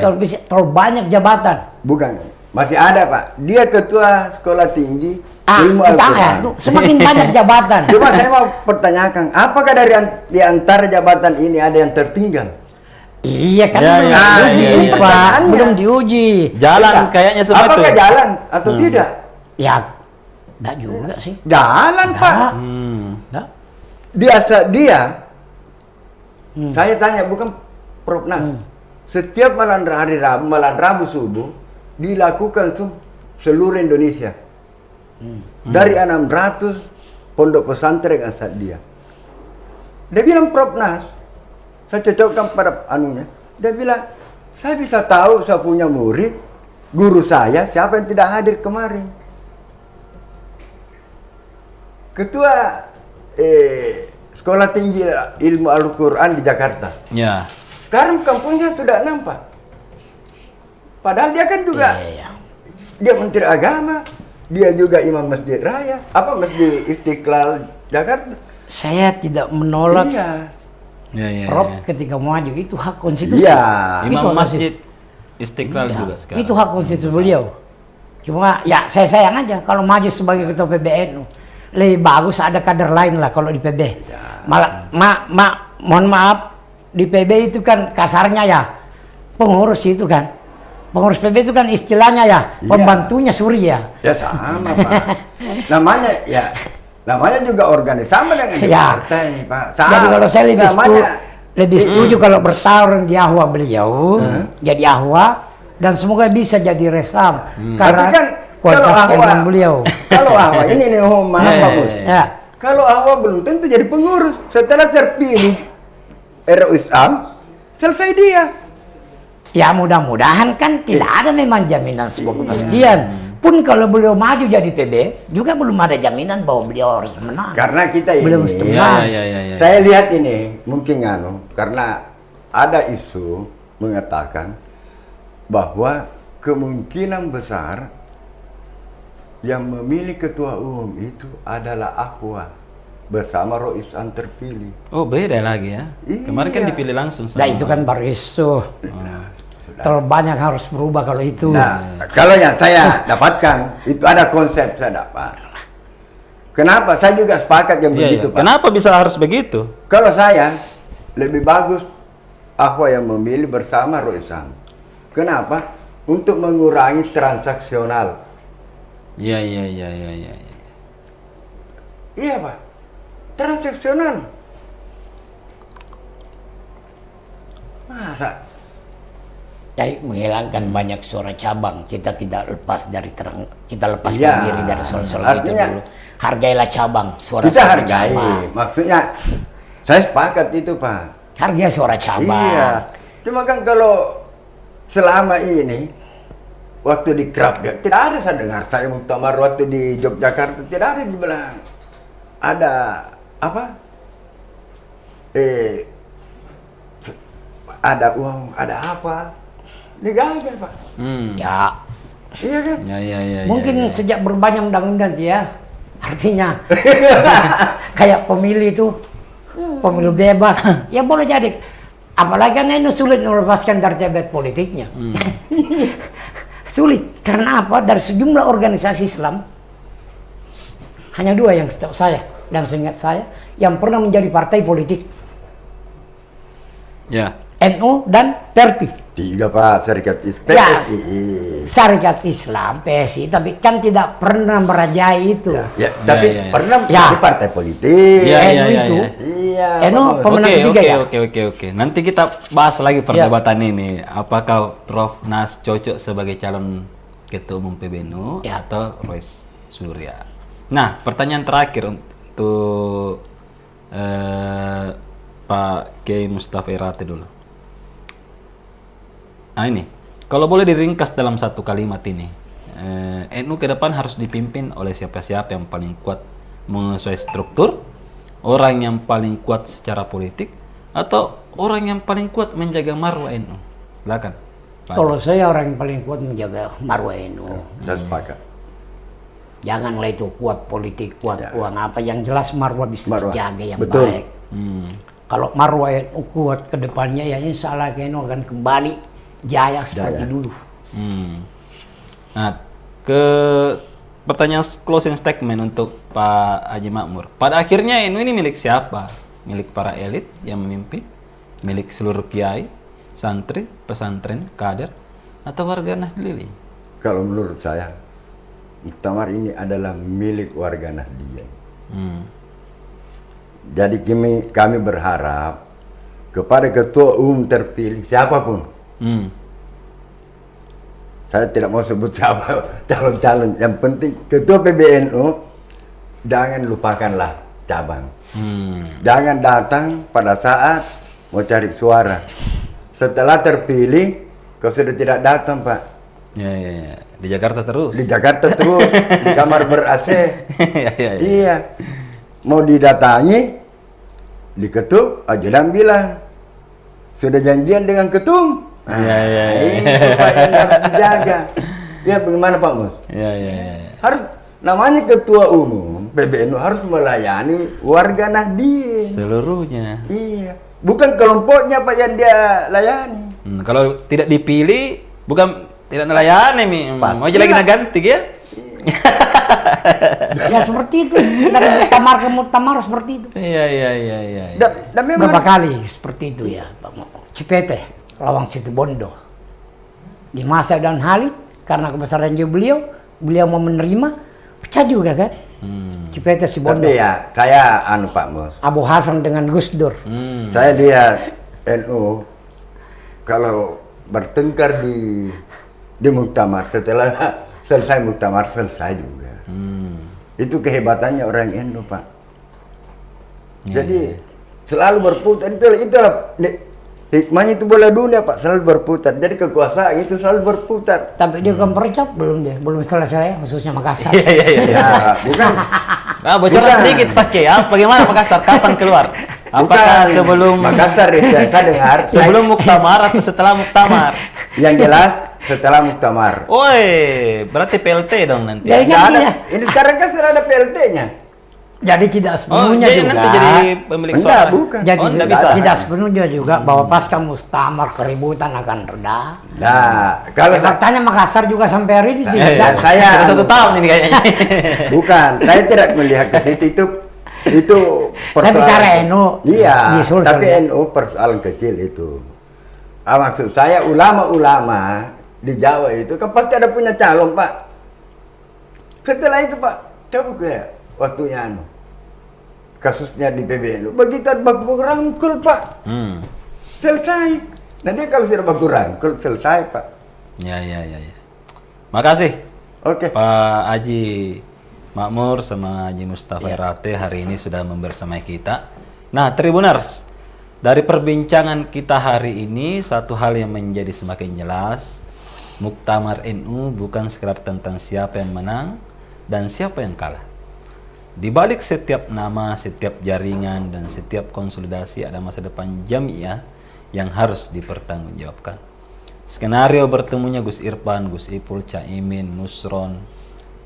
Terlalu banyak jabatan. Bukan, masih ada Pak. Dia ketua sekolah tinggi ilmu Al-Quran. Semakin banyak jabatan. Cuma saya mau pertanyakan, apakah di antara jabatan ini ada yang tertinggal? Iya kan belum diuji, Pak. Belum diuji. Jalan kayaknya semua itu. Apakah jalan atau tidak? Ya, enggak juga sih. Jalan, Pak. Dia saya tanya, bukan Prof Nas. Setiap malam Rabu subuh dilakukan seluruh Indonesia. Dari 600 pondok pesantren Asadiyah. Dia bilang, Prof Nas, saya cocokkan pada anunya. Dia bilang, saya bisa tahu saya punya murid, guru saya, siapa yang tidak hadir kemarin. Ketua Sekolah Tinggi Ilmu Al-Quran di Jakarta. Ya. Sekarang kampungnya sudah nampak. Padahal dia kan juga, dia Menteri Agama, dia juga Imam Masjid Raya, Masjid Istiqlal Jakarta. Saya tidak menolak. Prof ketika maju itu hak konstitusi. Imam Masjid Istiqlal juga sekarang. Itu hak konstitusi beliau. Cuma ya saya sayang aja kalau maju sebagai ketua PBNU. Lebih bagus ada kader lain lah kalau di PB. Malah, mohon maaf, di PB itu kan kasarnya ya pengurus itu kan. Pengurus PB itu kan istilahnya ya pembantunya Surya. Ya sama Pak. Namanya juga organisasi dengan partai Pak. Jadi kalau saya lebih setuju kalau bertarung di Ahwa beliau, jadi Ahwa dan semoga bisa jadi Resam. Karena kan kualitas keilmuan beliau. Kalau Ahwa ini nih bagus. Kalau Ahwa belum tentu jadi pengurus. Setelah terpilih Roisam, selesai dia. Ya mudah-mudahan kan tidak ada memang jaminan sebuah kepastian. Pun kalau beliau maju jadi PB, juga belum ada jaminan bahwa beliau harus menang. Karena kita ini, belum menang. Saya lihat ini mungkin karena ada isu mengatakan bahwa kemungkinan besar yang memilih ketua umum itu adalah Ahwa bersama Roisam terpilih. Oh beda lagi ya? Kemarin kan dipilih langsung. Nah itu kan baru isu. Terlalu banyak harus berubah kalau itu. Nah, kalau yang saya dapatkan itu ada konsep saya dapat. Kenapa? Saya juga sepakat yang Iya, begitu, iya. Pak. Kenapa bisa harus begitu? Kalau saya, lebih bagus Ahwa yang memilih bersama Roisam. Kenapa? Untuk mengurangi transaksional. Iya, iya, iya, iya, iya. Iya, Pak. Transaksional. Masa? Jadi menghilangkan banyak suara cabang, kita tidak lepas dari kita lepaskan Iya. diri dari soal-soal itu Artinya, dulu. Hargailah cabang, suara Kita cabang. hargai. Maksudnya, saya sepakat itu, Pak. Hargai suara cabang. Iya. Cuma kan kalau selama ini, waktu di Krab, tidak ada saya dengar saya muktamar waktu di Yogyakarta, tidak ada dibilang ada apa? Ada uang, ada apa? Digagal, Pak. Ya, Iya kan? Ya, ya, ya. mungkin ya. sejak berbanyak undang-undang ya, artinya kayak pemilu itu, pemilu bebas, ya boleh jadi. Apalagi kan ini sulit melepaskan dari jabat politiknya. Sulit, karena apa? Dari sejumlah organisasi Islam, hanya dua yang setahu saya dan seingat saya yang pernah menjadi partai politik, Ya. NU dan PRT. 3, Pak, Syarikat Ya, PSI. Syarikat Islam, PSI, tapi kan tidak pernah merajai itu. Ya, tapi ya, ya. pernah Ya. di partai politik. Ya, ya, NU ya, itu, ya. Iya. NU bagus. pemenang Oke, ketiga oke, ya. oke. Nanti kita bahas lagi perdebatan ini. Apakah Prof Nas cocok sebagai calon ketua umum PBNU Ya. atau Rois Surya? Nah, pertanyaan terakhir untuk Pak Kiai Mustafa Irate dulu. Nah ini, kalau boleh diringkas dalam satu kalimat ini, NU ke depan harus dipimpin oleh siapa-siapa yang paling kuat menyesuai struktur, orang yang paling kuat secara politik, atau orang yang paling kuat menjaga marwah NU. Silakan. Pak. Kalau saya orang yang paling kuat menjaga marwah NU. Saya sepakat. Janganlah itu kuat politik, kuat uang apa, yang jelas marwah bisa Marwah. terjaga yang Betul. baik. Kalau marwah NU kuat ke depannya, ya insya Allah NU akan kembali jaya seperti dulu. Nah, ke pertanyaan closing statement untuk Pak Haji Makmur. Pada akhirnya NU ini milik siapa? Milik para elit yang memimpin? Milik seluruh kiai, santri, pesantren, kader, atau warga Nahdliyin? Kalau menurut saya, muktamar ini adalah milik warga Nahdliyin. Jadi kami berharap kepada ketua umum terpilih siapapun. Saya tidak mau sebut siapa calon-calon. Yang penting ketua PBNU jangan lupakanlah cabang. Jangan datang pada saat mau cari suara. Setelah terpilih, kau sudah tidak datang, Pak. Ya. Di Jakarta terus. Di Jakarta terus, di kamar ber-AC. Ya. Iya. Mau didatangi, diketuk, ajudan bilang, sudah janjian dengan ketum. Ya. Itu Pak yang harus dijaga. Ya, bagaimana Pak Mus? Ya. Harus, namanya ketua umum PBNU harus melayani warga Nahdliyin. Seluruhnya. Iya. Bukan kelompoknya Pak yang dia layani. Kalau tidak dipilih, bukan tidak melayani, mau jelek ganti ya? Ya seperti itu, dari muktamar ke muktamar seperti itu. Iya. Dan memang Berapa kali seperti itu ya, Pak Cipete, Lawang Situbondo. Di masa dan Halid, karena kebesaran beliau mau menerima, pecah juga kan? Cipete Sibondo. tapi ya, saya Pak Mus. Abu Hasan dengan Gus Dur. Saya lihat NU kalau bertengkar di muktamar, setelah selesai muktamar selesai juga. Itu kehebatannya orang NU, Pak. Jadi selalu berputar, itulah hikmahnya itu bola dunia, Pak, selalu berputar. Jadi kekuasaan itu selalu berputar. Tapi dia kan percap belum selesai, khususnya Makassar. Iya. Ya, bukan. Nah, bocoran Bukan. sedikit Pak Kiai. Bagaimana Makassar? Kapan keluar? Apakah Bukan. sebelum Makassar ya, saya dengar sebelum muktamar atau setelah muktamar? yang jelas setelah muktamar. Woi, berarti PLT dong nanti. Jadi Ya kan ada. dia, Ini sekarang kan sudah ada PLT-nya. Jadi tidak sepenuhnya jadi juga. nanti jadi pemilik Enggak, suara. bukan. Jadi enggak bisa. tidak sepenuhnya juga bahwa pasca muktamar keributan akan reda. Nah, kalau Faktanya Makassar juga sampai hari ini tidak. saya- Sudah 1 tahun ini kayaknya. bukan, saya tidak melihat ke situ itu Saya bicara NU Iya, di Sulsel, tapi ya. NU persoalan kecil itu. Maksud saya ulama-ulama di Jawa itu kan pasti ada punya calon, Pak. Setelah itu, Pak, coba kira waktunya kasusnya di PBNU. Begitu ada baku rangkul, Pak. Selesai. Nah, dia kalau sudah baku rangkul selesai, Pak. Ya. Makasih Oke. Pak Haji Makmur sama Haji Mustafa Rate hari ini sudah membersamai kita. Nah, Tribuners, dari perbincangan kita hari ini satu hal yang menjadi semakin jelas, Muktamar NU bukan sekedar tentang siapa yang menang dan siapa yang kalah. Di balik setiap nama, setiap jaringan, dan setiap konsolidasi ada masa depan jamiah yang harus dipertanggungjawabkan. Skenario bertemunya Gus Irfan, Gus Ipul, Caimin, Nusron,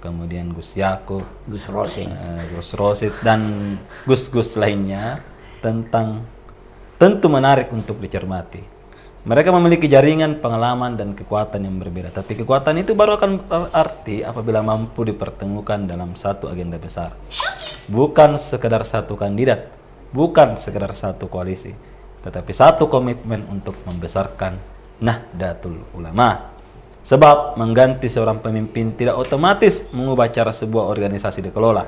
kemudian Gus Yakub, Gus Rosin. Gus Rosid, dan Gus-Gus lainnya tentu menarik untuk dicermati. Mereka memiliki jaringan, pengalaman, dan kekuatan yang berbeda. Tapi kekuatan itu baru akan berarti apabila mampu dipertemukan dalam satu agenda besar. Bukan sekedar satu kandidat, bukan sekedar satu koalisi, tetapi satu komitmen untuk membesarkan Nahdlatul Ulama. Sebab mengganti seorang pemimpin tidak otomatis mengubah cara sebuah organisasi dikelola.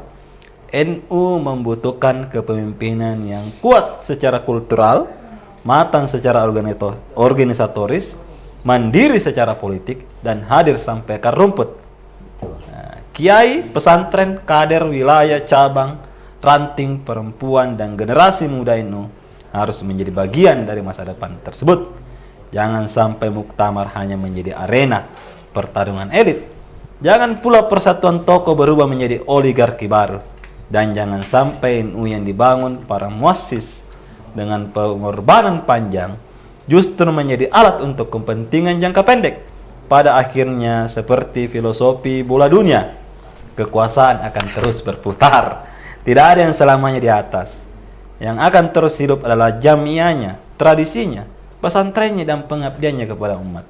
NU membutuhkan kepemimpinan yang kuat secara kultural, matang secara organisatoris, mandiri secara politik, dan hadir sampai akar rumput. Nah, kiai, pesantren, kader, wilayah, cabang, ranting, perempuan, dan generasi muda NU harus menjadi bagian dari masa depan tersebut. Jangan sampai muktamar hanya menjadi arena pertarungan elit. Jangan pula persatuan tokoh berubah menjadi oligarki baru. Dan jangan sampai NU yang dibangun para muassis dengan pengorbanan panjang justru menjadi alat untuk kepentingan jangka pendek. Pada akhirnya seperti filosofi bola dunia, kekuasaan akan terus berputar. Tidak ada yang selamanya di atas. Yang akan terus hidup adalah jamiahnya, tradisinya, pesantrennya, dan pengabdiannya kepada umat.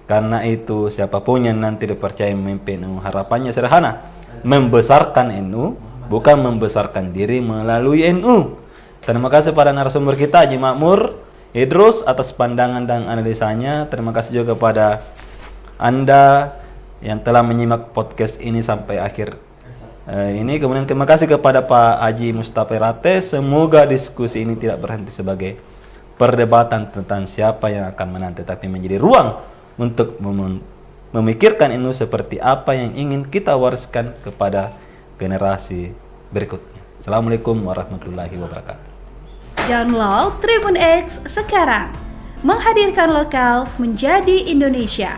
Karena itu siapapun yang nanti dipercaya memimpin NU, harapannya sederhana, membesarkan NU, bukan membesarkan diri melalui NU. Terima kasih pada narasumber kita Haji Makmur Idrus atas pandangan dan analisanya. Terima kasih juga kepada Anda yang telah menyimak podcast ini sampai akhir ini. Kemudian terima kasih kepada Pak Haji Mustafa Rate. Semoga diskusi ini tidak berhenti sebagai perdebatan tentang siapa yang akan menang, tetapi menjadi ruang untuk memikirkan NU seperti apa yang ingin kita wariskan kepada generasi berikutnya. Assalamualaikum warahmatullahi wabarakatuh. Download Tribun X sekarang, menghadirkan lokal menjadi Indonesia.